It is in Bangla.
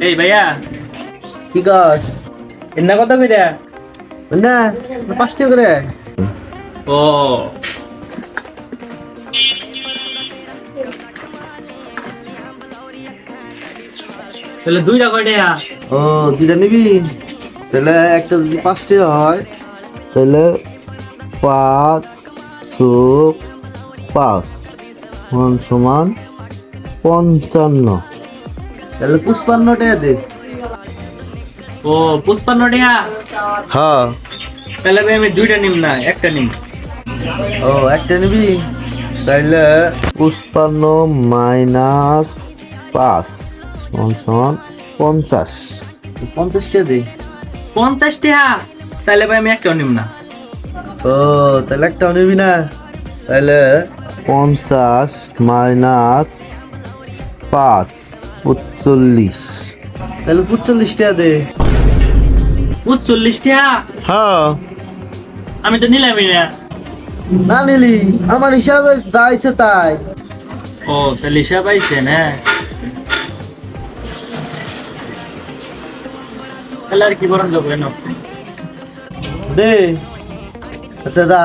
এই ভাইয়া কি গাছ এন্না কত কইরা? না 5 টাকা করে। ও তাহলে দুইটা কয়টা? ও দুইটা নিবি, তাহলে একটা যদি 5 টাকা হয় তাহলে 5 যোগ 5 সমান 55, তাহলে 55 টাকা দে। ও 55 টাকা। হ্যাঁ। তাহলে ভাই আমি দুইটা নিম না, একটা নিম। ও একটা নিবি, তাইলে 55 মাইনাস 5 সমান 50, 50 টাকা দে। 50 টাকা? তাহলে ভাই আমি একটাও নিম না। ও তাহলে একটাও নিবি না, তাহলে 50 মাইনাস 5 45, তাহলে 45 টাকা দে। 45 টাকা? হ্যাঁ। আমি তো নিলামই না। না নিলি, আমার হিসাবে যাইছে তাই। ও তাহলে হিসাব আইছে না? তাহলে আর কি বরং যাবো না। দে, আচ্ছা যা।